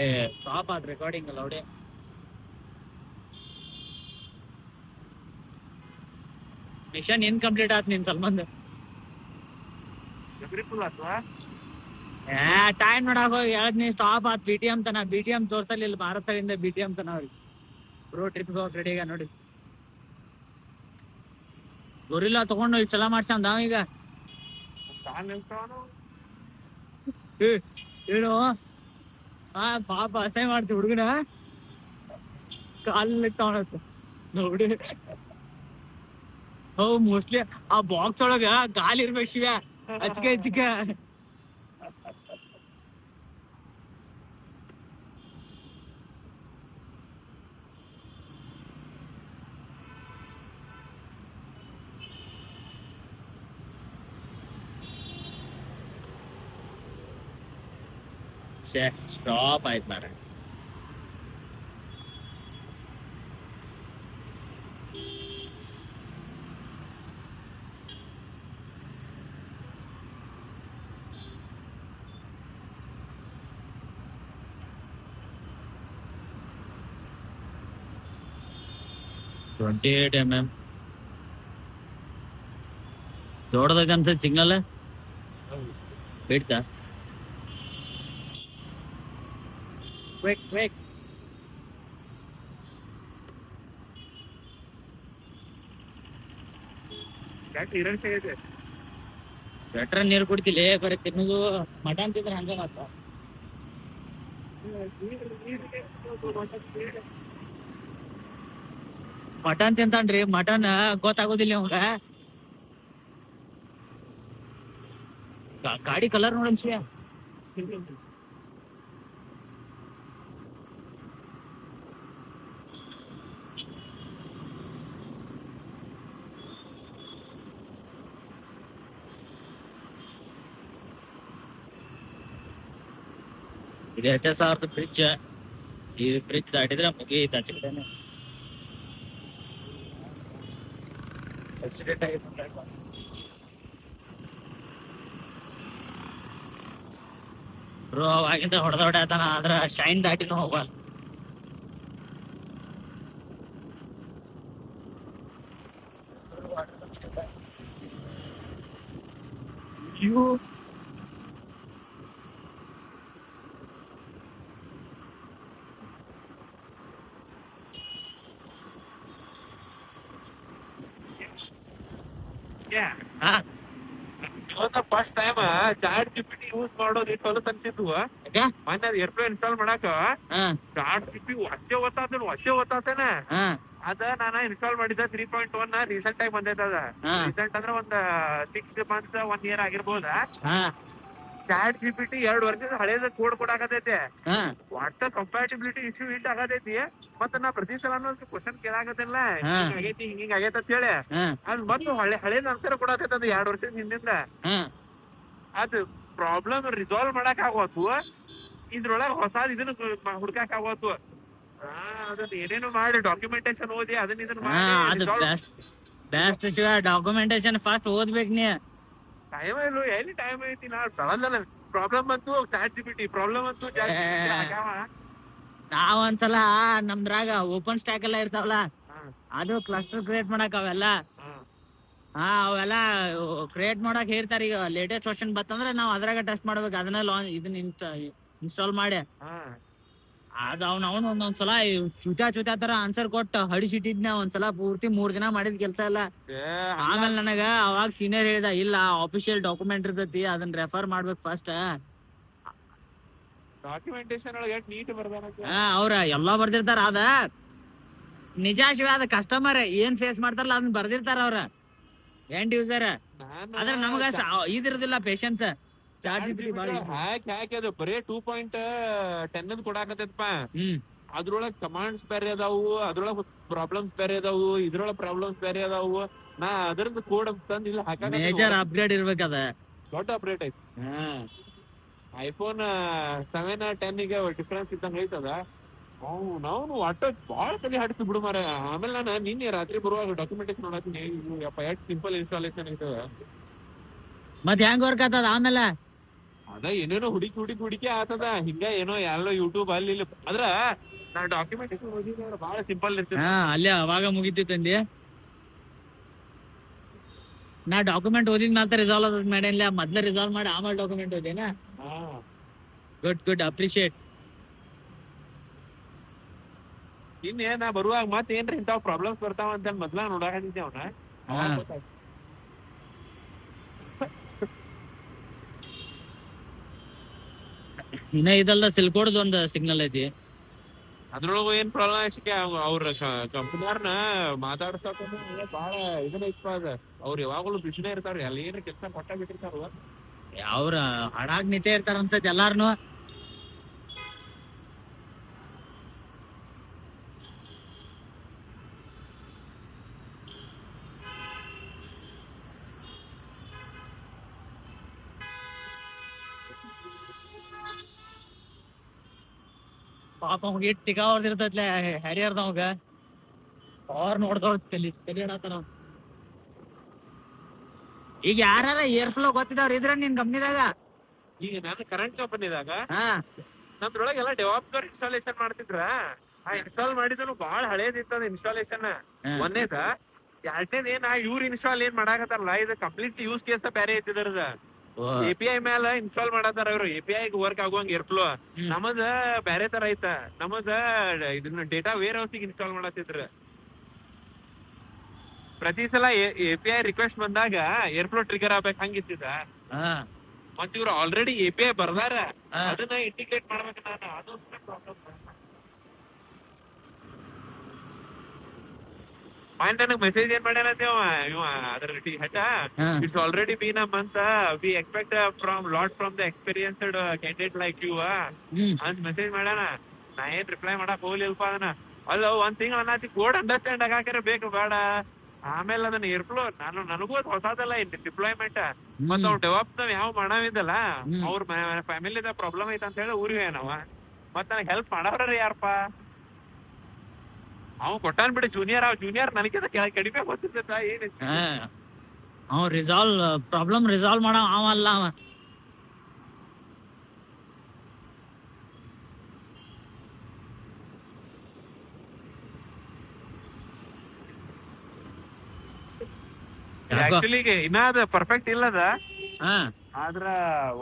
ಏ ಸ್ಟಾಪ್ ಆದ್ ರೆಕಾರ್ಡಿಂಗ್ ಅಲ್ಲ ಅವಡೆ. ಮಿಷನ್ ಇನ್ಕಂಪ್ಲೀಟ್ ಆತ್ ನಿನ್ ಸಲ್ಮಾನ್. ಟೈಮ್ ನೋಡಾಕ ಹೋಗಿ ಹೇಳದ್ನಿ ಸ್ಟಾಪ್ ಆತ್. BTM ತನ BTM ತೋರ್ಸಲಿಲ್ಲ ಭಾರತದಿಂದ BTM ತನ ಅವ್ರಿಗೆ. ಬ್ರೋ ಟ್ರಿಪ್ ಹೋಗಕ್ ರೆಡಿ ಈಗ ನೋಡಿ. ಗೊರಿಲ್ಲ ತಗೊಂಡು ಇಷ್ಟ ಚಲ ಮಾಡ್ಸಂದ ಈಗ. ಹೇಳು ಪಾಪ ಅಸಹ್ಯ ಮಾಡ್ತೀವಿ ಹುಡುಗನ. ಕಾಲಿಟ್ಟವನತ್ತ ನೋಡಿ. ಹೌ ಮೋಸ್ಟ್ಲಿ ಆ ಬಾಕ್ಸ್ ಒಳಗ ಗಾಲಿ ಇರ್ಬೇಕು ಶಿವ. ಹಚ್ಕೆ ಹಚ್ಕೆ ಸ್ಟಾಪ್ ಆಯ್ತು ಮಾರ. ಟ್ವೆಂಟಿ 28 mm ದೊಡ್ಡದಾಗ ಅನ್ಸತ್ ಸಿಗ್ನಲ್ ಬಿಡ್ತಾ. ಕ್ವಿಕ್ ಸ್ವೆಟ್ರ ನೀರು ಕುಡ್ತಿಲ್ಲ ಬರೀ ತಿನ್ನೋದು. ಮಟನ್ ತಿಂದ್ರೆ ಹಂಗ ಮಾತ್ರ. ಮಟನ್ ತಿಂತಾನ್ರಿ. ಮಟನ್ ಗೊತ್ತಾಗೋದಿಲ್ಲ ಅವಂಗ. ಗಾಡಿ ಕಲರ್ ನೋಡಲ್ ಶಿವ. ಇದು HR ಫ್ರಿಡ್ಜ್. ಈ ಫ್ರಿಡ್ಜ್ ದಾಟಿದ್ರೆ ಮುಗೀತ ಆಚೆ ಕಡೆನೆ. ಆಕ್ಸಿಡೆಂಟ್ ಆಗಿತ್ತು ಬ್ರೋ. ಅವಾಗಿಂದ ಹೊಡೆದಾಡ್ತಾನ ಆದ್ರ ಶೈನ್ ದಾಟಿನೂ ಹೋಗಲ್ಲ. ಅಯ್ಯೋ first time chat GPT use ಮಾಡೋದು ಇಟ್ಟು ಹೊಲಸ್ ಅನ್ಸಿದ್ವು. ಮೊನ್ನೆ ಏರ್ಪ್ಲೇನ್ ಇನ್ಸ್ಟಾಲ್ ಮಾಡಾಕ ಚಾಟ್ GPT ವಚ್ಚೆ ಓದ್ತಾತೇನೆ. ಅದ ನಾನ ಇನ್ಸ್ಟಾಲ್ ಮಾಡಿದ 3.1 ರೀಸೆಂಟ್ ಆಗಿ ಬಂದೈತ. ಅದ ರೀಸೆಂಟ್ ಅಂದ್ರೆ ಒಂದ್ 6 months 1 year ಆಗಿರ್ಬೋದ. ಚಾಟ್ GPT 2 ವರ್ಷದ ಹಳೇದ ಕೋಡ್ ಕೊಡಾಕತೈತೆ. ಒಟ್ಟ ಕಂಪ್ಯಾಟಿಬಿಲಿಟಿ ಇಶ್ಯೂ ಇಟ್ ಆಗತೈತಿ. ಮತ್ತ ನಾ ಪ್ರತಿ ಸಲ ಕ್ವಶನ್ ಕೇಳಾಕತ್ತಿಲ್ಲ ಆಗೈತಿ ಹಿಂಗ ಆಗೈತಿ ಅಂತ ಹೇಳಿ. ಅದ್ ಮತ್ತು ಹಳೇದ ಆನ್ಸರ್ ಕೊಡತೈತಿ. ಅದು 2 ವರ್ಷದ ಹಿಂದಿಂದ. ಅದು ಪ್ರಾಬ್ಲಮ್ ರಿಸಾಲ್ವ್ ಮಾಡಕ್ ಆಗೋತು. ಇದ್ರೊಳಗ ಹೊಸಾದ್ ಇದನ್ನ ಹುಡ್ಕಾಕ್ ಆಗೋತು. ಅದನ್ನ ಏನೇನು ಮಾಡಿ ಡಾಕ್ಯುಮೆಂಟೇಶನ್ ಓದಿ ಅದನ್ನ ಇದನ್ನ ಬೆಸ್ಟ್ ಶಿವ. ಡಾಕ್ಯುಮೆಂಟೇಶನ್ ಫಾಸ್ಟ್ ಓದ್ಬೇಕ್ ನೀ. ಟೈಮ್ ಇಲ್ಲ ಎಲ್ಲಿ ಟೈಮ್ ಐತಿ. ನಾ ಪ್ರಾಬ್ಲಮ್ ಬಂತು ಚಾಟ್ GPT ಪ್ರಾಬ್ಲಮ್ ಬಂತು ನಾವ್ ಒಂದ್ಸಲ ನಮ್ದ್ರಾಗ ಓಪನ್ ಸ್ಟ್ಯಾಕ್ ಎಲ್ಲ ಇರ್ತಾವಲ್ಲ, ಅದು ಕ್ಲಸ್ಟರ್ ಕ್ರಿಯೇಟ್ ಮಾಡಕ್ ಅವೆಲ್ಲ ಅವೆಲ್ಲ ಕ್ರಿಯೇಟ್ ಮಾಡಕ್ ಹೇಳ್ತಾರ. ಈಗ ಲೇಟೆಸ್ಟ್ ವರ್ಷನ್ ಬತ್ತಂದ್ರೆ ನಾವ್ ಅದ್ರಾಗ ಟೆಸ್ಟ್ ಮಾಡ್ಬೇಕು. ಅದನ್ನ ಇದನ್ನ ಇನ್ಸ್ಟಾಲ್ ಮಾಡಿ ಅದ್ ಅವನು ಒಂದೊಂದ್ಸಲ ಚೂಚಾ ತರ ಆನ್ಸರ್ ಕೊಟ್ಟು ಹಡಿಸಿಟ್ಟಿದ್ನ. ಒಂದ್ಸಲ ಪೂರ್ತಿ 3 ದಿನ ಮಾಡಿದ್ ಕೆಲ್ಸ ಎಲ್ಲ. ಆಮೇಲೆ ನನಗ ಅವಾಗ ಸೀನಿಯರ್ ಹೇಳಿದ, ಇಲ್ಲ ಆಫಿಷಿಯಲ್ ಡಾಕ್ಯುಮೆಂಟ್ ಇರ್ತೈತಿ ಅದನ್ನ ರೆಫರ್ ಮಾಡ್ಬೇಕು ಫಸ್ಟ್. ಡಾಕ್ಯುಮೆಂಟೇಶನ್ ನೀಟ್ ಅವ್ರ ಎಲ್ಲಾ ಬರ್ದಿರ್ತಾರ. ಅದ ನಿಜ ಶಿವ. ಅದ ಕಸ್ಟಮರ್ ಏನ್ ಫೇಸ್ ಮಾಡ್ತಾರಲ್ಲ ಅದನ್ನ ಬರ್ದಿರ್ತಾರ ಅವ್ರ ಎಂಡ್ ಯೂಸರ್. ಆದ್ರೆ ನಮಗ ಇದಿರೋದಿಲ್ಲ ಪೇಶನ್ಸ್. ಚಾಟ್ GPT ಹ್ಯಾಕ್ ಅದು ಬರೇ 2.10 ಕೊಡಾಕತ್ತೈತಪ್ಪ. ಅದ್ರೊಳಗ್ ಕಮಾಂಡ್ಸ್ ಬೇರೆ ಅದಾವು, ಅದ್ರೊಳಗ್ ಪ್ರಾಬ್ಲಮ್ಸ್ ಬೇರೆ ಅದಾವು, ಇದ್ರೊಳಗ್ ಪ್ರಾಬ್ಲಮ್ಸ್ ಬೇರೆ ಅದಾವು. ನಾ ಅದ್ರದ್ದು ಕೋಡ್ ತಂದ್ ಇಲ್ಲ ಹಾಕ. ಮೇಜರ್ ಅಪ್ಗ್ರೇಡ್ ಇರ್ಬೇಕದ. ದೊಡ್ಡ ಅಪ್ಡೇಟ್ ಐತಿ. iPhone 7 10 ಗೆ ಡಿಫ್ರೆನ್ಸ್ ಇದ್ದಂಗ ಐತದ. ನಾವು ಒಟ್ಟ ಬಾಳ ತಲೆ ಹಾಡಿಸಿ ಬಿಡು ಮಾರ. ಆಮೇಲೆ ನಾನು ನಿನ್ನೆ ರಾತ್ರಿ ಬರುವಾಗ ಡಾಕ್ಯುಮೆಂಟೇಶನ್ ನೋಡತ್ತೀನಿ. ಎಷ್ಟು ಸಿಂಪಲ್ ಇನ್ಸ್ಟಾಲೇಷನ್ ಐತದ. ಮತ್ ಹೆಂಗ್ ವರ್ಕ್ ಆತದ ಆಮೇಲೆ ಅದ ಏನೇನೋ ಹುಡುಕಿ ಆತದ ಹಿಂಗ ಏನೋ ಎಲ್ಲೋ ಯೂಟ್ಯೂಬ್ ಅಲ್ಲಿ ಇಲ್ಲಿ ಅದ್ರ ನಾ ಡಾಕ್ಯುಮೆಂಟ್ ಓದಿದ್ರೆ ಬಹಳ ಸಿಂಪಲ್ ಇರ್ತದೆ. ಅಲ್ಲೇ ಅವಾಗ ಮುಗಿತೈತಂದಿ. ನಾ ಡಾಕ್ಯುಮೆಂಟ್ ಓದಿದ್ ಮಾತ್ರ ರಿಸಾಲ್ವ್ ಆದ್ ಮಾಡಿಲ್ಲ, ಮೊದ್ಲ ರಿಸಾಲ್ವ್ ಮಾಡಿ ಆಮೇಲೆ ಡಾಕ್ಯುಮೆಂಟ್ ಓದೇನಾ. Good appreciate. ಇನ್ನೇನ ಬರುವಾಗ ಮತ್ ಏನ್ರ ಇಂತಾವ್ ಪ್ರಾಬ್ಲಮ್ಸ್ ಬರ್ತಾವ ಅಂತ ಮೊದ್ಲ ನೋಡಾಕತ್ತಿದ್ದೆ ಅವನ. ಇನ್ನ ಇದಲ್ದ ಸಿಲ್ಕೋಡ್ದು ಒಂದ್ ಸಿಗ್ನಲ್ ಐತಿ, ಅದ್ರೊಳಗ ಏನ್ ಪ್ರಾಬ್ಲಮ್ ಆಯ್ತು ಅವ್ರ ಕಂಪನಿಯವ್ರನ್ನ ಮಾತಾಡ್ಸಕ ಬಾಳ ಇದನ್ನ ಇತ್ತು. ಅದ ಅವ್ರು ಯಾವಾಗಲೂ ಬಿಸಿನೇ ಇರ್ತಾರ, ಅಲ್ಲಿ ಏನ್ರ ಕೆಲಸ ಕೊಟ್ಟ ಬಿಟ್ಟಿರ್ತಾರ. ಅವ್ರ ಹಡಾಗ್ ನಿಂತೇ ಇರ್ತಾರ ಅನ್ಸತ್ ಎಲ್ಲಾರ್ನು. ಪಾಪ ಅವಾಗ ಇಟ್ ಟಿಕಾ ಹೊರ್ದಿರ್ತೈತ್ಲೆ ಹರಿಯರ್ದವಾಗ, ಅವ್ರ ನೋಡ್ದವ್ ತಲಿ ಹಿಡತಾರ. ಈಗ ಯಾರ ಏರ್ ಫ್ಲೋ ಗೊತ್ತಿದವ್ರ ಇದ್ರ ನಿನ್ ಕಂಪ್ನಿದಾಗ? ಈಗ ನಾನು ಕರೆಂಟ್ ಕಂಪನಿದಾಗ ನಮ್ದ್ರೊಳಗೆ ಎಲ್ಲ ಡೆವಾಪ್ಟರ್ ಇನ್ಸ್ಟಾಲೇಷನ್ ಮಾಡ್ತಿದ್ರ. ಆ ಇನ್ಸ್ಟಾಲ್ ಮಾಡಿದ್ರು ಬಾಳ ಹಳೇದಿತ್ತದ ಇನ್ಸ್ಟಾಲೇಷನ್. ಒಂದೇದ ಎರಡನೇದ ಏನ್ ಇವ್ರ ಇನ್ಸ್ಟಾಲ್ ಏನ್ ಮಾಡಾಕತ್ತಾರಲ್ಲ ಇದು ಕಂಪ್ಲೀಟ್ ಯೂಸ್ ಕೇಸ ಬೇರೆ ಐತಿದ್ರದ. API ಮೇಲೆ ಇನ್ಸ್ಟಾಲ್ ಮಾಡತಾರ ಅವ್ರು, API ವರ್ಕ್ ಆಗುವಂಗ ಏರ್ಫ್ಲೋ. ನಮದ ಬೇರೆ ತರ ಐತ, ನಮದ ಇದನ್ನ ಡೇಟಾ ವೇರ್ ಹೌಸ್ ಇನ್ಸ್ಟಾಲ್ ಮಾಡತ್ತಿದ್ರ. ಪ್ರತಿ ಸಲ API ರಿಕ್ವೆಸ್ಟ್ ಬಂದಾಗ ಏರ್ಫ್ಲೋ ಟ್ರಿಗರ್ ಆಗ್ಬೇಕು ಹಂಗಿತ್ತಿದ. ಮತ್ ಇವ್ರು ಆಲ್ರೆಡಿ API ಬರ್ದಾರ, ಅದನ್ನ ಇಂಟಿಗ್ರೇಟ್ ಮಾಡ್ಬೇಕು ನಾನು. ಅದು ಪ್ರಾಬ್ಲಮ್. ಪಾಯಿಂಟ್ ನನಗ್ ಮೆಸೇಜ್ ಏನ್ ಮಾಡ್ಯಾನ ಇವ ಅದ್ರ ಹೆಟ, it's already been a month, we expect from the experienced candidate like you ಅಂತ ಮೆಸೇಜ್ ಮಾಡ್ಯಾನ. ನಾ ಏನ್ ರಿಪ್ಲೈ ಮಾಡಕ್ ಹೋಗ್ಲಿಲ್ಪ ಅದನ್ನ. ಅಲ್ಲ ಒಂದ್ ತಿಂಗಳ ಅನ್ನತಿ ಕೋಡ್ ಅಂಡರ್ಸ್ಟ್ಯಾಂಡ್ ಆಗಾಕರ ಬೇಕು ಬೇಡ. ಆಮೇಲೆ ಅದನ್ನ ಏರ್ಫ್ಲೋ ನನಗೂ ಅದು ಹೊಸದಲ್ಲ ಡಿಪ್ಲಾಯ್ಮೆಂಟ್. ಮತ್ ಅವ್ರು ಡೆವಾಪ್ಸ್ ನಾವ್ ಯಾವ ಮಾಡವಿದ್ದಲ್ಲ ಅವ್ರ ಫ್ಯಾಮಿಲಿದ ಪ್ರಾಬ್ಲಮ್ ಐತ ಅಂತ ಹೇಳಿ ಊರಿಗೆ ನಾವ. ಮತ್ ನನಗ್ ಹೆಲ್ಪ್ ಮಾಡವ್ರ ಯಾರಪ್ಪ? ಅವ್ ಕೊಟ್ಟಾನ್ ಬಿಡಿ ಜೂನಿಯರ್ ನನಗಿಂತ ಕಡಿಮೆ ಗೊತ್ತಿರ್ತ ಏನ್. ಪ್ರಾಬ್ಲಮ್ ರಿಸಾಲ್ವ್ ಮಾಡೋ ಅವಲ್ಲ ಅವ. ಆಕ್ಚುಲಿ ಇನ್ನ ಅದ ಪರ್ಫೆಕ್ಟ್ ಇಲ್ಲದ, ಆದ್ರ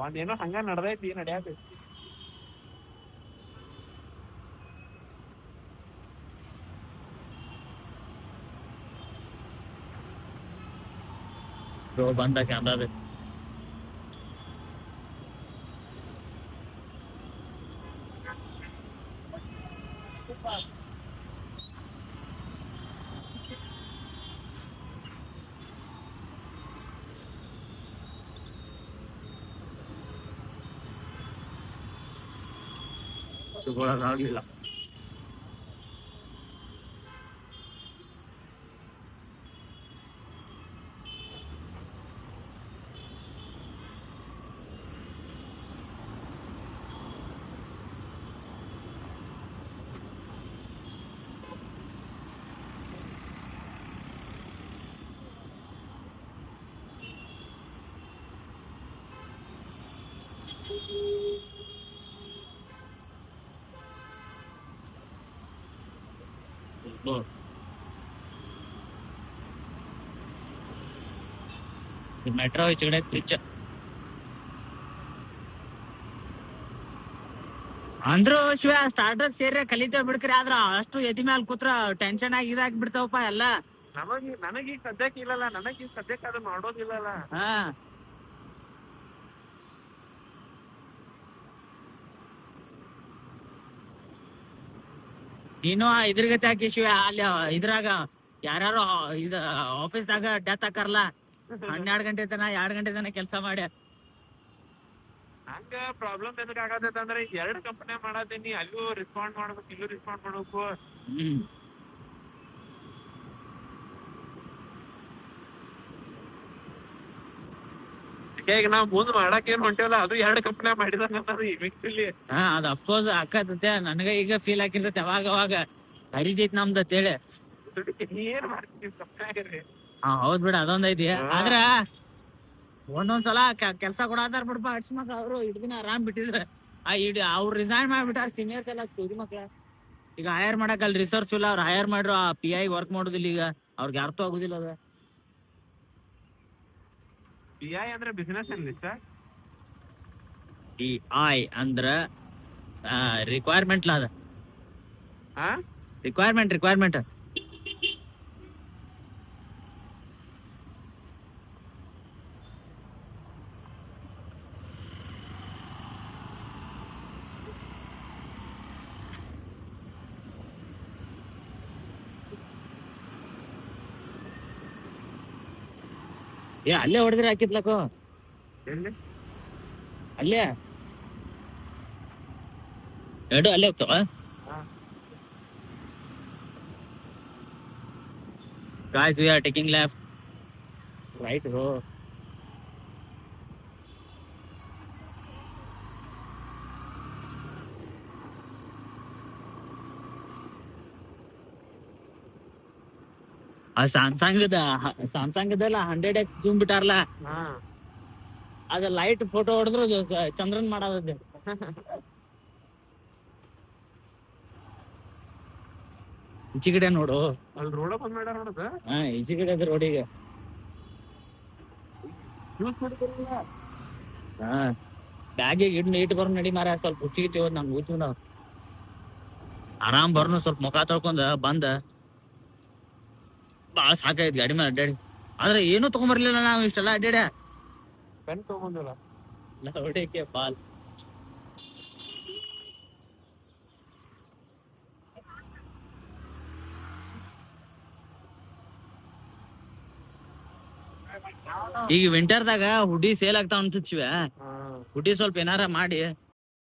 ಒಂದ್ ಏನೋ ಹಂಗ ನಡ್ದೈತಿ ನಡ್ಯಾತೈತಿ. ಬಂದ ಕ್ಯಾಮ್ರಾ ತಗೊಳಕ್ಕಾಗ್ಲಿಲ್ಲ. ಮೆಟ್ರೋ ಈಚೆಗಡೆ ಪಿಚ್ಚ ಅಂದ್ರು ಶಿವ ಸ್ಟಾರ್ಟರ್ ಸೇರಿ ಕಲಿತೇವ್ ಬಿಡ್ಕ್ರಿ. ಆದ್ರ ಅಷ್ಟು ಎದಿ ಮ್ಯಾಲ ಕೂತ್ರ ಟೆನ್ಷನ್ ಆಗಿ ಇದಾಗಿ ಬಿಡ್ತಾವಪ್ಪ ಎಲ್ಲ. ನನಗೀಗ ಸದ್ಯಕ್ಕೆ ಇಲ್ಲಲ್ಲ, ನನಗೀಗ ಸದ್ಯಕ್ಕೆ ಅದು ಮಾಡೋದಿಲ್ಲಲ್ಲ. ನೀನು ಇದ್ರ ಗತಿ ಹಾಕಿ ಶಿವ ಅಲ್ಲಿ ಇದ್ರಾಗ ಯಾರು ಇದ ಆಫೀಸ್ದಾಗ ಡೆತ್ ಹಾಕಾರಲ್ಲ 12 ಗಂಟೆ ತನ 2 ಗಂಟೆ ತನ ಕೆಲಸ ಮಾಡ್ಯಾರ. ಹಂಗ ಪ್ರಾಬ್ಲಮ್ ಎದಕ್ ಆಗತೈತೆ ಅಂದ್ರೆ ಈಗ 2 ಕಂಪನಿ ಮಾಡತೀನಿ, ಅಲ್ಲೂ ರೆಸ್ಪಾಂಡ್ ಮಾಡ್ಬೇಕು ಇಲ್ಲೂ ರೆಸ್ಪಾಂಡ್ ಮಾಡ್ಬೇಕು. ಈಗ ನಾವ್ ಮುಂದ್ ಮಾಡಕ್ ಏನ್ ಹೊಂಟೇವಲ್ಲ ಅದು 2 ಕಂಪನಿ ಮಾಡಿದಾರ ಅದ್ ಅಫ್ಕೋರ್ಸ್ ಆಕತೈತೆ. ನನಗ ಈಗ ಫೀಲ್ ಆಗಿರ್ತೈತೆ ಅವಾಗ ಅವಾಗ ಹರಿದೈತಿ ನಮ್ದ ಅಂತೇಳಿ. ಏನ್ ಮಾಡ್ತೀವಿ ಕಂಪನಿ. ಹೌದ್ ಬಿಡ ಅದೊಂದ್ ಐತಿ. ಆದ್ರ ಒಂದೊಂದ್ಸಲ ಕೆಲ್ಸ ಕೊಡತಾರ ಬಿಡ್ಪ ಅಡ್ಸ್ ಮಕ್ಳು ಅವ್ರು ಇಡ್ ದಿನ ಆರಾಮ್ ಬಿಟ್ಟಿದ್ರೆ ಅವ್ರು ರಿಸೈನ್ ಮಾಡ್ಬಿಟ್ಟಾರ ಸೀನಿಯರ್ಸ್ ಎಲ್ಲ ಸೂರಿ ಮಕ್ಳ ಈಗ ಹೈಯರ್ ಮಾಡಕ್ ಅಲ್ಲಿ ರಿಸರ್ಚ್ ಇಲ್ಲ ಅವ್ರು ಹೈಯರ್ ಮಾಡ್ರು ಆ PI ವರ್ಕ್ ಮಾಡೋದಿಲ್ಲ ಈಗ ಅವ್ರಿಗೆ ಅರ್ಥ ಆಗುದಿಲ್ಲ ಅದ PI ಅಂದ್ರೆ ಬಿಸಿನೆಸ್ ಅನಲಿಸ್ಟ್ PI ಅಂದ್ರ ರಿಕ್ವೈರ್ಮೆಂಟ್ ಅದ ರಿಕ್ವೈರ್ಮೆಂಟ್ ಅಲ್ಲೇ ಹೊಡೆದ್ರೆ ಹಾಕಿದ್ಲಕೋ ಎಲ್ಲಿ ಅಲ್ಲೇ ಎರಡು ಅಲ್ಲೇ ಹೋಗ್ತಾವ guys we are taking left right bro ಆ ಸ್ಯಾಮ್ಸಂಗ್ 100x ಜೂಮ್ ಬಿಟ್ಟಾರಲ್ಲ ಅದ ಲೈಟ್ ಫೋಟೋ ಹೊಡೆದ್ರು ಚಂದ್ರನ್ ಮಾಡೋದ ಈಚೆ ಕಡೆ ನೋಡು ಅಲ್ಲಿ ರೋಡ ಬಂದ್ ಮಾಡ್ಯಾರ ನೋಡದ ಈಚೆ ಕಡೆ ಅದ ರೋಡಿಗೆ ಯೂಸ್ ಮಾಡ್ತಾರಲ್ಲ ಬ್ಯಾಗಿಗೆ ಇಟ್ ಬರ್ ನಡಿ ಮಾರ ಸ್ವಲ್ಪ ಹುಚ್ಚಿಗಿಚ್ಚಿ ಹೋದ್ ನಂಗೆ ಹುಚ್ಚು ಆರಾಮ್ ಬರ್ನು ಸ್ವಲ್ಪ ಮುಖ ತೊಳ್ಕೊಂಡ ಬಂದ ಬಾಳ ಸಾಕಾಯ್ತು ಗಾಡಿ ಮೇಲೆ ಅಡ್ಡಾಡಿ ಆದ್ರೆ ಏನೂ ತಗೊಂಬರ್ಲಿಲ್ಲ ನಾವು ಇಷ್ಟೆಲ್ಲ ಅಡ್ಡಾಡ ಪೆನ್ ತಗೊಂಬಂದಿಲ್ಲ ಹೊಡಿಕೆ ಬಾಲ್ ಈಗ ವಿಂಟರ್ದಾಗ ಹುಡಿ ಸೇಲ್ ಆಗ್ತಾವ ಅಂತ ಹುಡಿ ಸ್ವಲ್ಪ ಏನಾರ ಮಾಡಿ